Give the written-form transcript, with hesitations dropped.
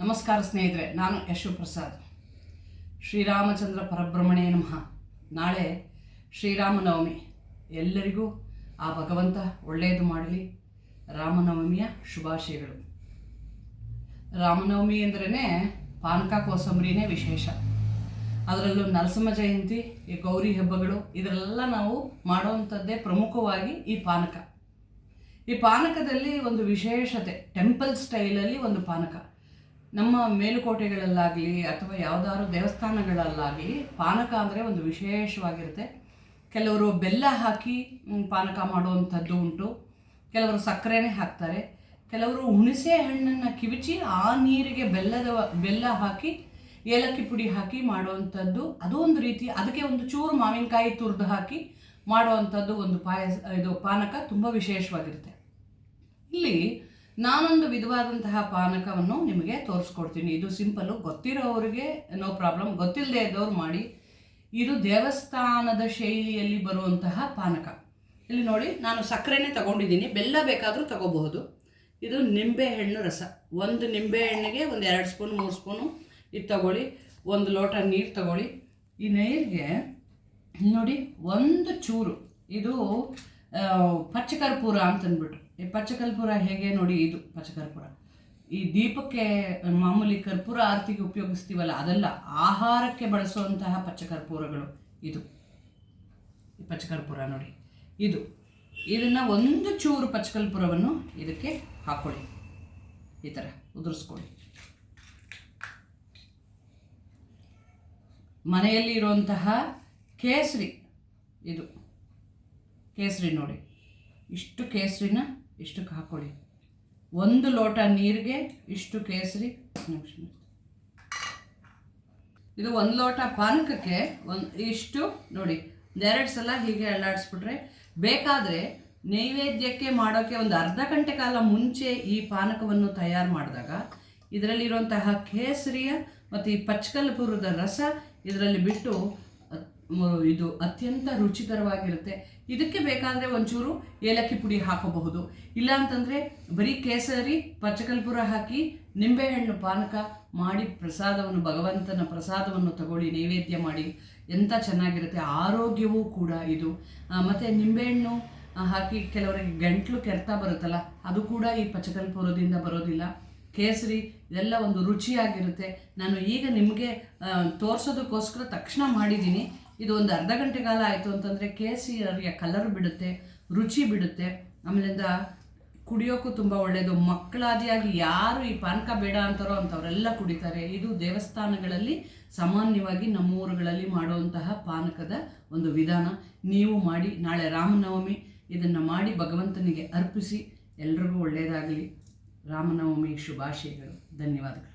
ನಮಸ್ಕಾರ ಸ್ನೇಹಿತರೆ, ನಾನು ಯಶು ಪ್ರಸಾದ್. ಶ್ರೀರಾಮಚಂದ್ರ ಪರಬ್ರಹ್ಮಣೇ ನಮಃ. ನಾಳೆ ಶ್ರೀರಾಮನವಮಿ. ಎಲ್ಲರಿಗೂ ಆ ಭಗವಂತ ಒಳ್ಳೆಯದು ಮಾಡಲಿ. ರಾಮನವಮಿಯ ಶುಭಾಶಯಗಳು. ರಾಮನವಮಿ ಅಂದ್ರೇ ಪಾನಕ ಕೋಸಂಬರಿನೇ ವಿಶೇಷ. ಅದರಲ್ಲೂ ನರಸಿಂಹ ಜಯಂತಿ, ಈ ಗೌರಿ ಹಬ್ಬಗಳು, ಇದರೆಲ್ಲ ನಾವು ಮಾಡುವಂಥದ್ದೇ ಪ್ರಮುಖವಾಗಿ ಈ ಪಾನಕ. ಈ ಪಾನಕದಲ್ಲಿ ಒಂದು ವಿಶೇಷತೆ, ಟೆಂಪಲ್ ಸ್ಟೈಲಲ್ಲಿ ಒಂದು ಪಾನಕ. ನಮ್ಮ ಮೇಲುಕೋಟೆಗಳಲ್ಲಾಗಲಿ ಅಥವಾ ಯಾವುದಾದ್ರು ದೇವಸ್ಥಾನಗಳಲ್ಲಾಗಲಿ ಪಾನಕ ಅಂದರೆ ಒಂದು ವಿಶೇಷವಾಗಿರುತ್ತೆ. ಕೆಲವರು ಬೆಲ್ಲ ಹಾಕಿ ಪಾನಕ ಮಾಡುವಂಥದ್ದು ಉಂಟು, ಕೆಲವರು ಸಕ್ಕರೆನೇ ಹಾಕ್ತಾರೆ, ಕೆಲವರು ಹುಣಸೆ ಹಣ್ಣನ್ನು ಕಿವುಚಿ ಆ ನೀರಿಗೆ ಬೆಲ್ಲ ಹಾಕಿ ಏಲಕ್ಕಿ ಪುಡಿ ಹಾಕಿ ಮಾಡುವಂಥದ್ದು. ಅದು ಒಂದು ರೀತಿ. ಅದಕ್ಕೆ ಒಂದು ಚೂರು ಮಾವಿನಕಾಯಿ ತುರಿದು ಹಾಕಿ ಮಾಡುವಂಥದ್ದು ಒಂದು ಪಾನಕ ತುಂಬ ವಿಶೇಷವಾಗಿರುತ್ತೆ. ಇಲ್ಲಿ ನಾನೊಂದು ವಿಧವಾದಂತಹ ಪಾನಕವನ್ನು ನಿಮಗೆ ತೋರಿಸ್ಕೊಡ್ತೀನಿ. ಇದು ಸಿಂಪಲ್ಲು, ಗೊತ್ತಿರೋರಿಗೆ ನೋ ಪ್ರಾಬ್ಲಮ್, ಗೊತ್ತಿಲ್ಲದೆ ಇದ್ದವ್ರು ಮಾಡಿ. ಇದು ದೇವಸ್ಥಾನದ ಶೈಲಿಯಲ್ಲಿ ಬರುವಂತಹ ಪಾನಕ. ಇಲ್ಲಿ ನೋಡಿ, ನಾನು ಸಕ್ಕರೆನೇ ತಗೊಂಡಿದ್ದೀನಿ, ಬೆಲ್ಲ ಬೇಕಾದರೂ ತಗೋಬಹುದು. ಇದು ನಿಂಬೆಹಣ್ಣು ರಸ. ಒಂದು ನಿಂಬೆಹಣ್ಣಿಗೆ ಒಂದು 2 ಸ್ಪೂನ್ 3 ಸ್ಪೂನು ಇದು ತಗೊಳ್ಳಿ. 1 ಲೋಟ ನೀರು ತಗೊಳ್ಳಿ. ಈ ನೀರಿಗೆ ನೋಡಿ ಒಂದು ಚೂರು ಇದು ಪಚ್ಚಕರ್ಪೂರ ಅಂತಂದ್ಬಿಟ್ಟು. ಈ ಪಚ್ಚಕರ್ಪೂರ ಹೇಗೆ ನೋಡಿ, ಇದು ಪಚ್ಚಕರ್ಪೂರ ಈ ದೀಪಕ್ಕೆ ಮಾಮೂಲಿ ಕರ್ಪೂರ ಆರತಿಗೆ ಉಪಯೋಗಿಸ್ತೀವಲ್ಲ, ಅದೆಲ್ಲ ಆಹಾರಕ್ಕೆ ಬಳಸುವಂತಹ ಪಚ್ಚಕರ್ಪೂರಗಳು. ಇದು ಈ ಪಚ್ಚಕರ್ಪೂರ ನೋಡಿ, ಇದನ್ನು ಒಂದು ಚೂರು ಪಚ್ಚಕರ್ಪೂರವನ್ನು ಇದಕ್ಕೆ ಹಾಕ್ಕೊಳ್ಳಿ. ಈ ಥರ ಉದುರಿಸ್ಕೊಳ್ಳಿ. ಮನೆಯಲ್ಲಿ ಇರುವಂತಹ ಕೇಸರಿ, ಇದು ಕೇಸರಿ ನೋಡಿ, ಇಷ್ಟು ಕೇಸರಿನ ಇಷ್ಟಕ್ಕೆ ಹಾಕ್ಕೊಳ್ಳಿ. 1 ಲೋಟ ನೀರಿಗೆ ಇಷ್ಟು ಕೇಸರಿ. ಇದು 1 ಲೋಟ ಪಾನಕಕ್ಕೆ ಇಷ್ಟು ನೋಡಿ, 2 ಸಲ ಹೀಗೆ ಅಲ್ಲಾಡಿಸ್ಬಿಟ್ರೆ, ಬೇಕಾದರೆ ನೈವೇದ್ಯಕ್ಕೆ ಮಾಡೋಕ್ಕೆ ಒಂದು ಅರ್ಧ ಗಂಟೆ ಕಾಲ ಮುಂಚೆ ಈ ಪಾನಕವನ್ನು ತಯಾರು ಮಾಡಿದಾಗ ಇದರಲ್ಲಿರುವಂತಹ ಕೇಸರಿಯ ಮತ್ತು ಈ ಪಚ್ಚಕರ್ಪೂರದ ರಸ ಇದರಲ್ಲಿ ಬಿಟ್ಟು ಇದು ಅತ್ಯಂತ ರುಚಿಕರವಾಗಿರುತ್ತೆ. ಇದಕ್ಕೆ ಬೇಕಾದರೆ ಒಂಚೂರು ಏಲಕ್ಕಿ ಪುಡಿ ಹಾಕೋಬಹುದು. ಇಲ್ಲ ಅಂತಂದರೆ ಬರೀ ಕೇಸರಿ ಪಚ್ಚಕರ್ಪೂರ ಹಾಕಿ ನಿಂಬೆಹಣ್ಣು ಪಾನಕ ಮಾಡಿ ಭಗವಂತನ ಪ್ರಸಾದವನ್ನು ತಗೊಳ್ಳಿ, ನೈವೇದ್ಯ ಮಾಡಿ. ಎಂಥ ಚೆನ್ನಾಗಿರುತ್ತೆ, ಆರೋಗ್ಯವೂ ಕೂಡ ಇದು. ಮತ್ತು ನಿಂಬೆಹಣ್ಣು ಹಾಕಿ ಕೆಲವರಿಗೆ ಗಂಟ್ಲು ಕೆರೆತ ಬರುತ್ತಲ್ಲ, ಅದು ಕೂಡ ಈ ಪಚ್ಚಕರ್ಪೂರದಿಂದ ಬರೋದಿಲ್ಲ. ಕೇಸರಿ ಇದೆಲ್ಲ ಒಂದು ರುಚಿಯಾಗಿರುತ್ತೆ. ನಾನು ಈಗ ನಿಮಗೆ ತೋರಿಸೋದಕ್ಕೋಸ್ಕರ ತಕ್ಷಣ ಮಾಡಿದ್ದೀನಿ. ಇದು ಒಂದು ಅರ್ಧ ಗಂಟೆ ಕಾಲ ಆಯಿತು ಅಂತಂದರೆ ಕೇಸರಿಯ ಕಲರ್ ಬಿಡುತ್ತೆ, ರುಚಿ ಬಿಡುತ್ತೆ. ಆಮೇಲಿಂದ ಕುಡಿಯೋಕ್ಕೂ ತುಂಬ ಒಳ್ಳೆಯದು. ಮಕ್ಕಳಾದಿಯಾಗಿ ಯಾರು ಈ ಪಾನಕ ಬೇಡ ಅಂತಾರೋ ಅಂಥವರೆಲ್ಲ ಕುಡಿತಾರೆ. ಇದು ದೇವಸ್ಥಾನಗಳಲ್ಲಿ ಸಾಮಾನ್ಯವಾಗಿ ನಮ್ಮೂರುಗಳಲ್ಲಿ ಮಾಡುವಂತಹ ಪಾನಕದ ಒಂದು ವಿಧಾನ. ನೀವು ಮಾಡಿ. ನಾಳೆ ರಾಮನವಮಿ, ಇದನ್ನು ಮಾಡಿ ಭಗವಂತನಿಗೆ ಅರ್ಪಿಸಿ. ಎಲ್ರಿಗೂ ಒಳ್ಳೆಯದಾಗಲಿ. ರಾಮನವಮಿ ಶುಭಾಶಯಗಳು. ಧನ್ಯವಾದಗಳು.